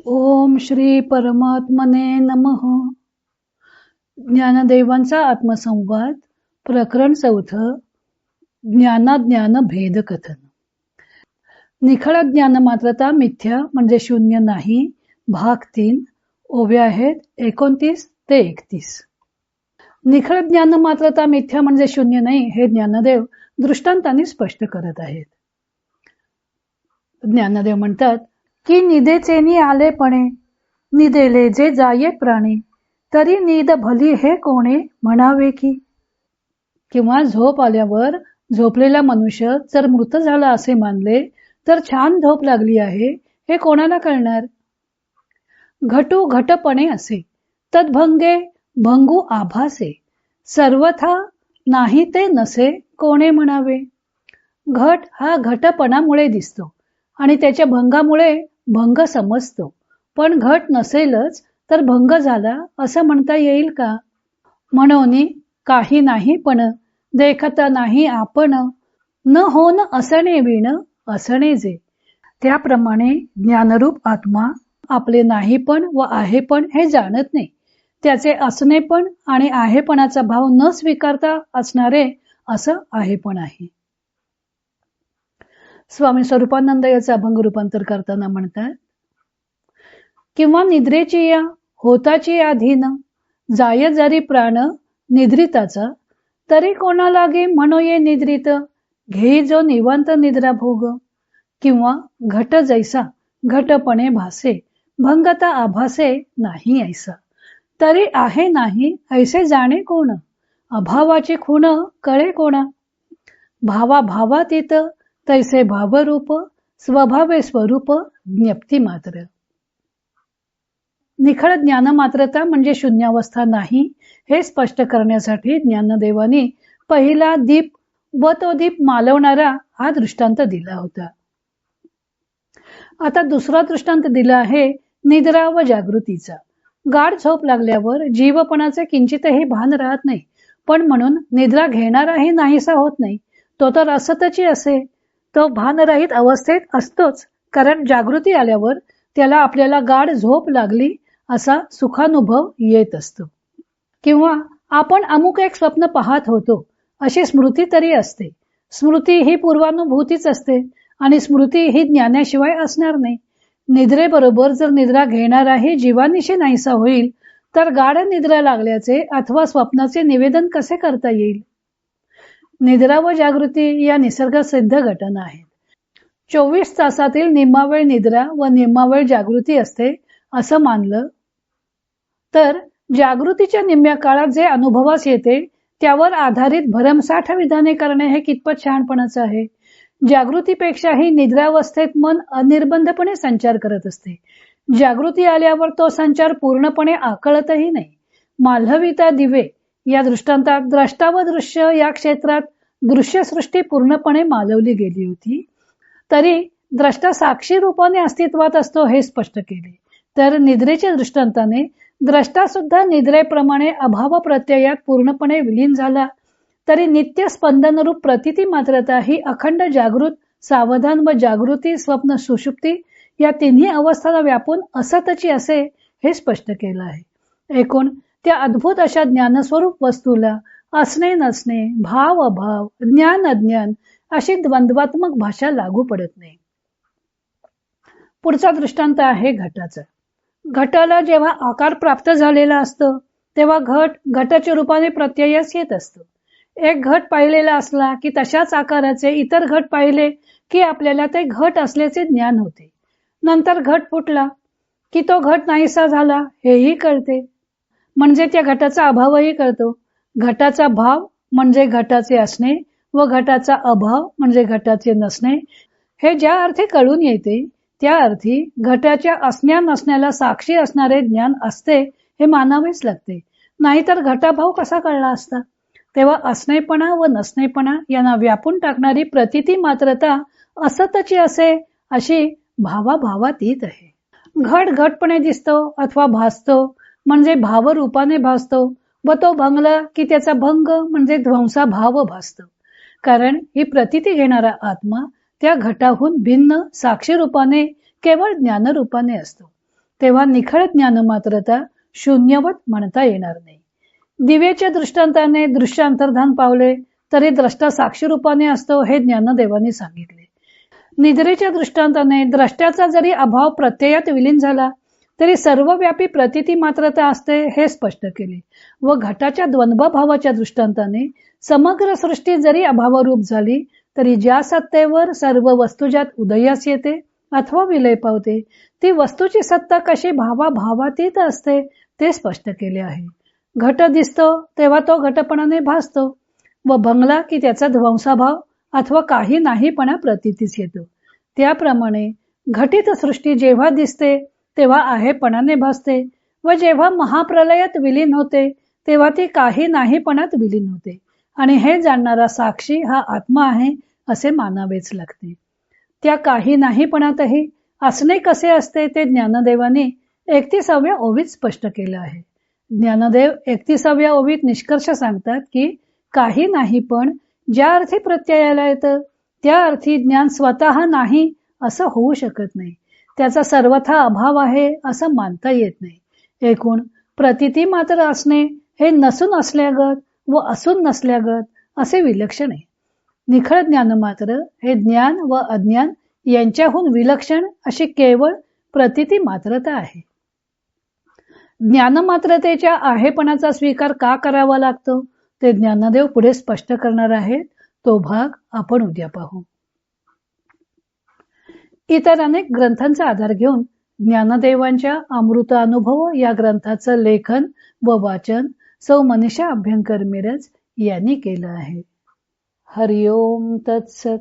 ओम श्री परमात्मने नमः. ज्ञानदेवांचा आत्मसंवाद प्रकरण 4. ज्ञानाज्ञान भेद कथन. निखळ ज्ञान मात्रता मिथ्या म्हणजे शून्य नाही. भाग 3. ओव्या आहेत 29 ते 31. निखळ ज्ञान मात्रता मिथ्या म्हणजे शून्य नाही हे ज्ञानदेव दृष्टांतांनी स्पष्ट करत आहेत. ज्ञानदेव म्हणतात की निदेचेनी आलेपणे निदेले जे जाये प्राणी तरी नीद भली हे कोणे म्हणावे की. किंवा झोप आल्यावर झोपलेला मनुष्य जर मृत झाला असे मानले तर छान झोप लागली आहे हे कोणाला कळणार. घटू घटपणे असे तद्भंगे भंगू आभासे सर्वथा नाही ते नसे कोणे म्हणावे. घट हा घटपणामुळे दिसतो आणि त्याच्या भंगामुळे भंग समजतो, पण घट नसेलच तर भंग झाला असं म्हणता येईल का. म्हणून काही नाही पण देखता नाही आपण न होन असणे विण असणे जे. त्याप्रमाणे ज्ञानरूप आत्मा आपले नाही पण व आहे पण हे जाणत नाही. त्याचे असणे पण आणि आहेपणाचा भाव न स्वीकारता असणारे असं आहे पण आहे. स्वामी स्वरूपानंद याचा अभंग रूपांतर करताना म्हणतात, किंवा निद्रेची या होताची अधीन जाय जरी प्राण निद्रिताचा तरी कोणा लागे म्हणो ये निद्रित घेई जो निवांत निद्रा भोग. किंवा घट जैसा घटपणे भासे भंगता आभासे नाही ऐसा तरी आहे नाही ऐसे जाणे कोण. अभावाची खूण कळे कोणा. भावा भावातीत तैसे भावरूप स्वभावे स्वरूप ज्ञप्ती मात्र. निखळ ज्ञान मात्रता म्हणजे शून्यावस्था नाही हे स्पष्ट करण्यासाठी ज्ञानदेवानी पहिला दीप व तो दीप मालवणारा हा दृष्टांत दिला होता. आता दुसरा दृष्टांत दिला आहे निद्रा व जागृतीचा. गाढ झोप लागल्यावर जीवपणाचे किंचितही भान राहत नाही, पण म्हणून निद्रा घेणाराही नाहीसा होत नाही. तो तर असतची असे. तो भानरहित अवस्थेत असतोच, कारण जागृती आल्यावर त्याला आपल्याला गाढ झोप लागली असा सुखानुभव येत असतो. किंवा आपण अमुक एक स्वप्न पाहत होतो अशी स्मृती तरी असते. स्मृती ही पूर्वानुभूतीच असते आणि स्मृती ही ज्ञानाशिवाय असणार नाही. निद्रेबरोबर जर निद्रा घेणाराही जीवानिशी नाहीसा होईल तर गाढ निद्रा लागल्याचे अथवा स्वप्नाचे निवेदन कसे करता येईल. निद्रा व जागृती या निसर्गसिद्ध घटना आहेत. 24 तासातील निम्मा वेळ निद्रा व निम्मा वेळ जागृती असते असं मानलं तर जागृतीच्या निम्म्या काळात जे अनुभवास येते त्यावर आधारित भरमसाठ विधाने करणे हे कितपत शहाणपणाचं आहे. जागृतीपेक्षाही निद्रावस्थेत मन अनिर्बंधपणे संचार करत असते. जागृती आल्यावर तो संचार पूर्णपणे आकळतही नाही. मालविता दिवे या दृष्टांतात द्रष्टा व दृश्य या क्षेत्रात दृश्यसृष्टी पूर्णपणे मालवली गेली होती, तरी द्रष्टा साक्षी रूपाने अस्तित्वात असतो हे स्पष्ट केले. तर निद्रेच्या दृष्टांताने द्रष्टा सुद्धा निद्रेप्रमाणे अभाव प्रत्ययात पूर्णपणे विलीन झाला, तरी नित्य स्पंदनरूप प्रतिती मात्रता ही अखंड जागृत सावधान व जागृती स्वप्न सुषुप्ती या तिन्ही अवस्थाला व्यापून असतची असे हे स्पष्ट केलं आहे. एकूण त्या अद्भुत अशा ज्ञानस्वरूप वस्तूला असणे नसणे, भाव अभाव, ज्ञान अज्ञान अशी द्वंद्वात्मक भाषा लागू पडत नाही. पुढचा दृष्टांत आहे घटाचा. घटाला जेव्हा आकार प्राप्त झालेला असतो तेव्हा घट घटाच्या रूपाने प्रत्ययास येत असतो. एक घट पाहिलेला असला की तशाच आकाराचे इतर घट पाहिले की आपल्याला ते घट असल्याचे ज्ञान होते. नंतर घट फुटला की तो घट नाहीसा झाला हेही कळते, म्हणजे त्या घटाचा अभावही कळतो. घटाचा भाव म्हणजे घटाचे असणे व घटाचा अभाव म्हणजे घटाचे नसणे हे ज्या अर्थी कळून येते त्या अर्थी घटाच्या असण्या नसण्याला साक्षी असणारे ज्ञान असते हे मानावेच लागते. नाहीतर घटाभाव कसा कळला असता. तेव्हा असणेपणा व नसणेपणा यांना व्यापून टाकणारी प्रतिती मात्रता असतची असे अशी भावाभावातीत आहे. घट घटपणे दिसतो अथवा भासतो म्हणजे भावरूपाने भासतो व तो भंगला की त्याचा भंग म्हणजे ध्वंसा भाव भासतो. कारण ही प्रतिती घेणारा आत्मा त्या घटाहून भिन्न साक्षी रूपाने केवळ ज्ञानरूपाने असतो. तेव्हा निखळ ज्ञानमात्रता शून्यवत म्हणता येणार नाही. दिव्याच्या दृष्टांताने दृश्य अंतर्धान पावले तरी द्रष्टा साक्षी रूपाने असतो हे ज्ञानदेवांनी सांगितले. निद्रेच्या दृष्टांताने द्रष्ट्याचा जरी अभाव प्रत्ययात विलीन झाला तरी सर्वव्यापी प्रतीती मात्रता असते हे स्पष्ट केले. व घटाच्या द्वंद्व भावाच्या दृष्टांताने समग्र सृष्टी जरी अभावरूप झाली तरी ज्या सत्तेवर सर्व वस्तुजात उदयास येते अथवा विलय पावते ती वस्तूची सत्ता कशी भावाभावातीत असते ते स्पष्ट केले आहे. घट दिसतो तेव्हा तो घटपणाने भासतो व भंगला की त्याचा ध्वंसाभाव अथवा काही नाहीपणा प्रतीतीस येतो. त्याप्रमाणे घटित सृष्टी जेव्हा दिसते तेव्हा आहेपणाने भासते व जेव्हा महाप्रलयात विलीन होते तेव्हा ती काही नाहीपणात विलीन होते आणि हे जाणणारा साक्षी हा आत्मा आहे असे मानावेच लागते. त्या काही नाहीपणातही असणे कसे असते ते ज्ञानदेवाने 31व्या ओवीत स्पष्ट केलं आहे. ज्ञानदेव 31व्या ओवीत निष्कर्ष सांगतात की काही नाही पण ज्या अर्थी प्रत्ययाला येतं त्या अर्थी ज्ञान स्वतः नाही असं होऊ शकत नाही. त्याचा सर्वथा अभाव आहे असं मानता येत नाही. एकूण प्रतीती मात्र असणे हे नसून असल्यागत व असून नसल्यागत असे विलक्षण आहे. निखळ ज्ञान मात्र हे ज्ञान व अज्ञान यांच्याहून विलक्षण अशी केवळ प्रतीती मात्रता आहे. ज्ञानमात्रतेच्या आहेपणाचा स्वीकार का करावा लागतो ते ज्ञानदेव पुढे स्पष्ट करणार आहेत. तो भाग आपण उद्या पाहू. इतर अनेक ग्रंथांचा आधार घेऊन ज्ञानदेवांच्या अमृत अनुभव या ग्रंथाचं लेखन व वाचन सौ मनीषा अभ्यंकर मिरज यांनी केलं आहे. हरिओम तत्सत.